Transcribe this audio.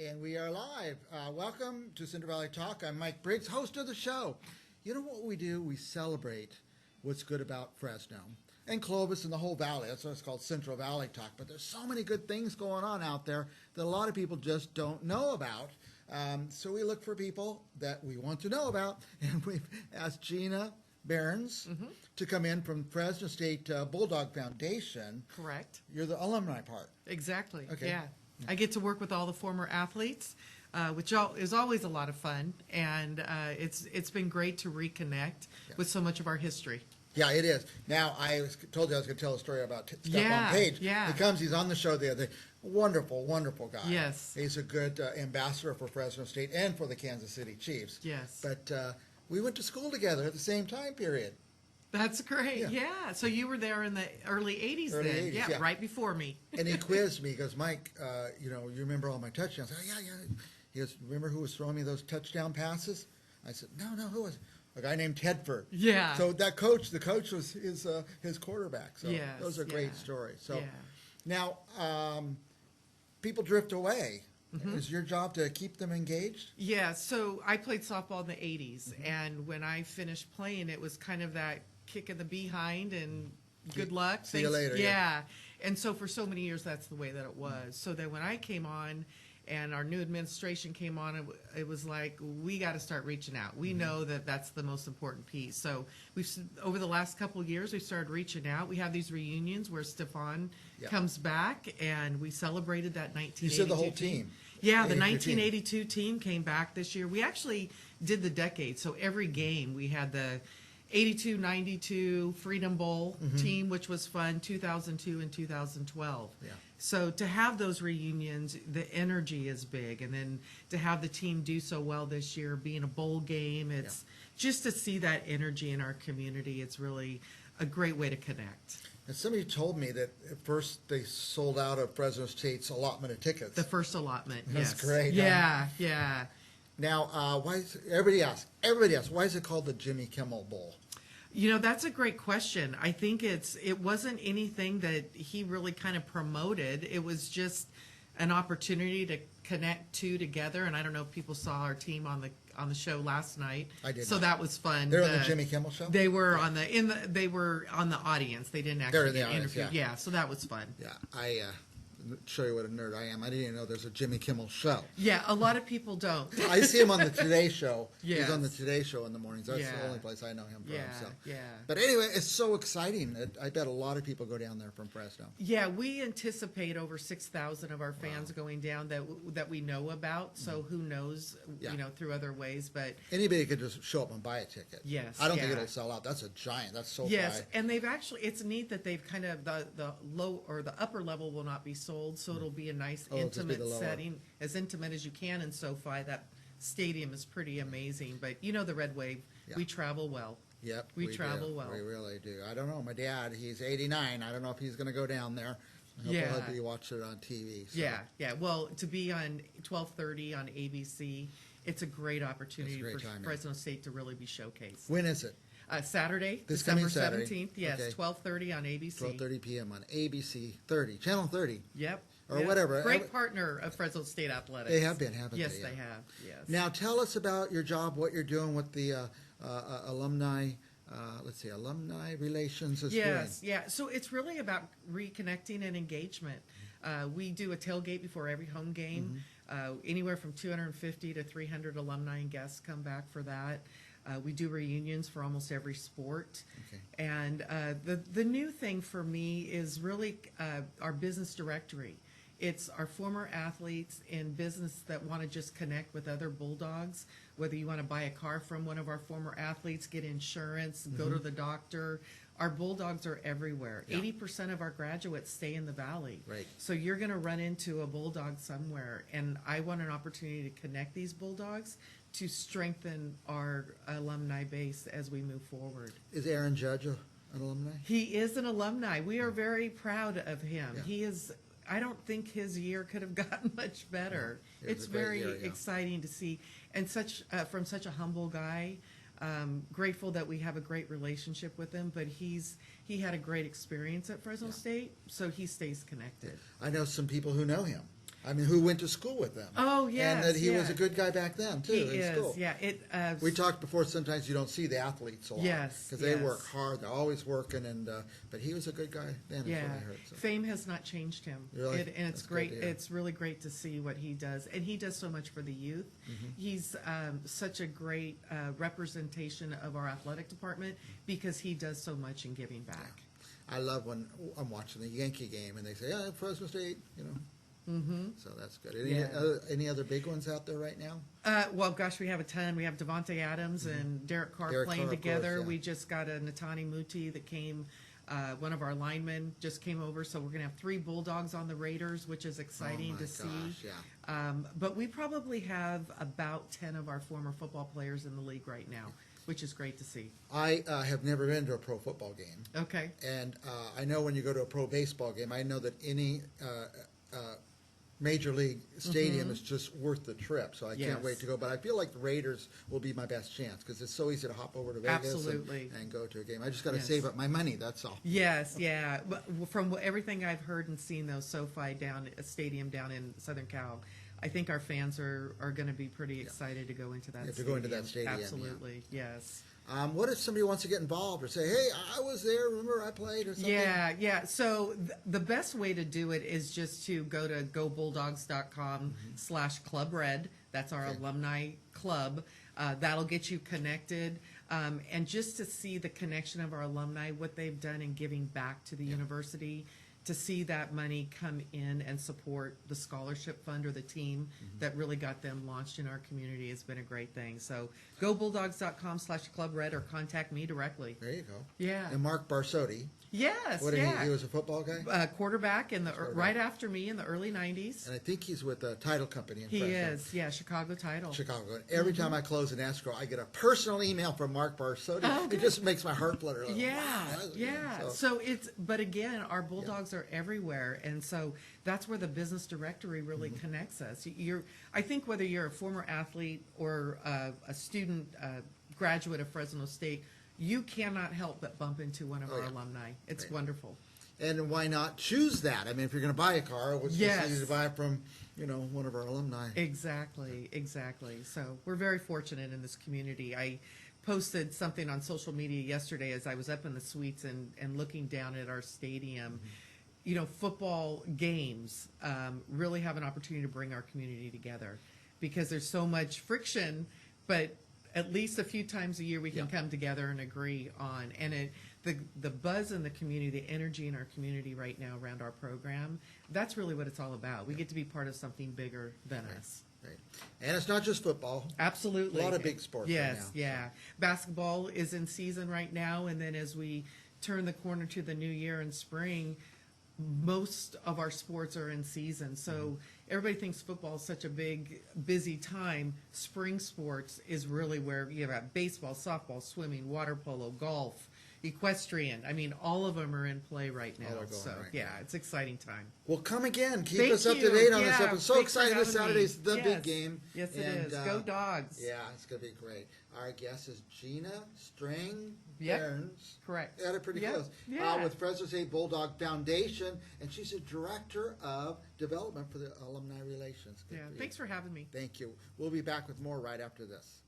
And we are live. Welcome to Cinder Valley Talk. I'm Mike Briggs, host of the show. You know what we do? We celebrate what's good about Fresno and Clovis and the whole valley. That's why it's called Central Valley Talk. But there's so many good things going on out there that a lot of people just don't know about. So we look for people that we want to know about. And we've asked Gina Behrens to come in from Fresno State Bulldog Foundation. Correct. You're the alumni part. Exactly. Okay. Yeah. I get to work with all the former athletes, which is always a lot of fun, and it's been great to reconnect with so much of our history. Yeah, it is. Now, told you I was going to tell a story about Stephon Page. Yeah. He's on the show the other day. Wonderful, wonderful guy. Yes. He's a good ambassador for Fresno State and for the Kansas City Chiefs. Yes. But we went to school together at the same time period. That's great. Yeah. So you were there in the early 80s Early then. 80s, yeah, right before me. And he quizzed me. He goes, Mike, you remember all my touchdowns? I said, yeah. He goes, remember who was throwing me those touchdown passes? I said, no, who was it? A guy named Tedford. Yeah. So the coach was his quarterback. So those are great stories. So now people drift away. Is your job to keep them engaged? Yeah. So I played softball in the 80s, and when I finished playing, it was kind of that kick in the behind and good luck. See you later. Yeah. And so for so many years, that's the way that it was. So then when I came on and our new administration came on, it was like, we got to start reaching out. We know that that's the most important piece. So over the last couple of years, we've started reaching out. We have these reunions where Stephon comes back, and we celebrated that 1982. You said the whole team. Yeah, the 1982 team came back this year. We actually did the decade. So every game, we had the 82, 92 Freedom Bowl team, which was fun, 2002 and 2012. Yeah. So to have those reunions, the energy is big. And then to have the team do so well this year, being a bowl game, it's just to see that energy in our community, it's really a great way to connect. And somebody told me that at first they sold out of Fresno State's allotment of tickets. The first allotment, That's great. Yeah, yeah. Now, everybody asks, why is it called the Jimmy Kimmel Bowl? That's a great question. I think it wasn't anything that he really kind of promoted. It was just an opportunity to connect two together. And I don't know if people saw our team on the show last night. I did. So that was fun. They're on the Jimmy Kimmel show. They were they were on the audience. They didn't actually get interviewed. Yeah, so that was fun. Yeah, I show you what a nerd I am. I didn't even know there's a Jimmy Kimmel show. Yeah, a lot of people don't. I see him on the Today Show. Yes. He's on the Today Show in the mornings. That's the only place I know him from. Yeah. But anyway, it's so exciting. I bet a lot of people go down there from Fresno. Yeah, we anticipate over 6,000 of our fans going down that we know about. So who knows, through other ways. But anybody could just show up and buy a ticket. Yes. I don't think it'll sell out. That's a giant. That's so Yes, and they've actually, it's neat that they've kind of, the low or the upper level will not be sold. So it'll be a nice intimate setting, as intimate as you can in SoFi. That stadium is pretty amazing. But the Red Wave, we travel well. Yep, we travel well. We really do. I don't know. My dad, he's 89. I don't know if he's going to go down there. I hope he watched it on TV. So. Yeah. Well, to be on 12:30 on ABC, it's a great opportunity for Fresno State to really be showcased. When is it? Saturday, this December Saturday. 17th. Yes, 12:30 on ABC. 12:30 p.m. on ABC 30, Channel 30. Yep. Or whatever. Great partner of Fresno State Athletics. They have been, haven't they? Yes, they have. Yes. Now, tell us about your job, what you're doing with the alumni. Alumni relations is doing. Yeah. So it's really about reconnecting and engagement. We do a tailgate before every home game. Anywhere from 250 to 300 alumni and guests come back for that. We do reunions for almost every sport. Okay. And the new thing for me is really our business directory. It's our former athletes in business that want to just connect with other Bulldogs, whether you want to buy a car from one of our former athletes, get insurance, go to the doctor. Our Bulldogs are everywhere. 80% of our graduates stay in the Valley. Right. So you're going to run into a Bulldog somewhere, and I want an opportunity to connect these Bulldogs to strengthen our alumni base as we move forward. Is Aaron Judge an alumni? He is an alumni. We are very proud of him. Yeah. He is. I don't think his year could have gotten much better. No, it's very exciting to see, and from such a humble guy. Grateful that we have a great relationship with him, but he had a great experience at Fresno State, so he stays connected. I know some people who know him. I mean, who went to school with them. Oh, yes, And that he was yeah. a good guy back then, too, He in school. is, yeah. We talked before, sometimes you don't see the athletes a lot. Yes, Because they yes. work hard, they're always working, but he was a good guy then, Yeah, is what I heard. So. fame has not changed him. Really? And it's That's good great. to hear. It's really great to see what he does, and he does so much for the youth. Mm-hmm. He's such a great representation of our athletic department because he does so much in giving back. I love when I'm watching the Yankee game and they say, "Yeah, Fresno State," you know. Mm-hmm. So that's good. Yeah. Any other big ones out there right now? Well, gosh, we have a ton. We have Devontae Adams and Derek Carr Derek playing Carr, of together. course, yeah. We just got a Natani Muti that came. One of our linemen just came over, so we're going to have 3 Bulldogs on the Raiders, which is exciting to see. Yeah. But we probably have about 10 of our former football players in the league right now, which is great to see. I have never been to a pro football game, Okay. and I know when you go to a pro baseball game, I know that any major league stadium is just worth the trip. So I can't Yes. wait to go. But I feel like the Raiders will be my best chance because it's so easy to hop over to Vegas Absolutely. and go to a game. I just got to Yes. save up my money. That's all. Yes, yeah. But from everything I've heard and seen, though, SoFi stadium down in Southern Cal, I think our fans are going to be pretty excited to go into that. If to go into that stadium, yeah. Absolutely, yes. What if somebody wants to get involved or say, "Hey, I was there. Remember I played," or something? Yeah, yeah. So the best way to do it is just to go to gobulldogs.com/Club Red. That's our alumni club. That'll get you connected. And just to see the connection of our alumni, what they've done in giving back to the university, to see that money come in and support the scholarship fund or the team that really got them launched in our community has been a great thing. So gobulldogs.com/Club Red or contact me directly. There you go. Yeah. And Mark Barsotti. Yes, What yeah. he was a football guy? Quarterback in the Quarterback. right after me in the early 90s. And I think he's with the title company in He Fresno. is, yeah, Chicago title. Chicago. And every time I close an escrow, I get a personal email from Mark Barsotti. Oh, It good. just makes my heart flutter. Like, Yeah, wow, yeah. So, So but again, our Bulldogs are everywhere, and so that's where the business directory really connects us. I think whether you're a former athlete or a student, graduate of Fresno State, you cannot help but bump into one of our alumni. It's Right. wonderful. and why not choose that? I mean, if you're going to buy a car, it's Yes. easy to buy it from, one of our alumni. Exactly, exactly. So we're very fortunate in this community. I posted something on social media yesterday as I was up in the suites and looking down at our stadium. Football games really have an opportunity to bring our community together because there's so much friction, but at least a few times a year we can come together and agree on. And the buzz in the community, the energy in our community right now around our program, that's really what it's all about. We get to be part of something bigger than us. Right. And it's not just football. Absolutely. A lot of big sports right Yes, now, yeah. Basketball is in season right now, and then as we turn the corner to the new year in spring, most of our sports are in season. So everybody thinks football is such a big, busy time. Spring sports is really where you have baseball, softball, swimming, water polo, golf, equestrian. I mean, all of them are in play right All now. are going So, right yeah, now. it's exciting time. Well, come again. Keep Thank us up to you. date on this Yeah, stuff. I'm so thanks for excited. This having me. Saturday's the big Yes. game. Yes, it And, is. Go Dogs. Yeah, it's going to be great. Our guest is Gina String Yep. Burns. Correct. Got it pretty Yep. close. Yeah. With Fresno State Bulldog Foundation, and she's a director of development for the alumni relations. Good Yeah, for you. thanks for having me. Thank you. We'll be back with more right after this.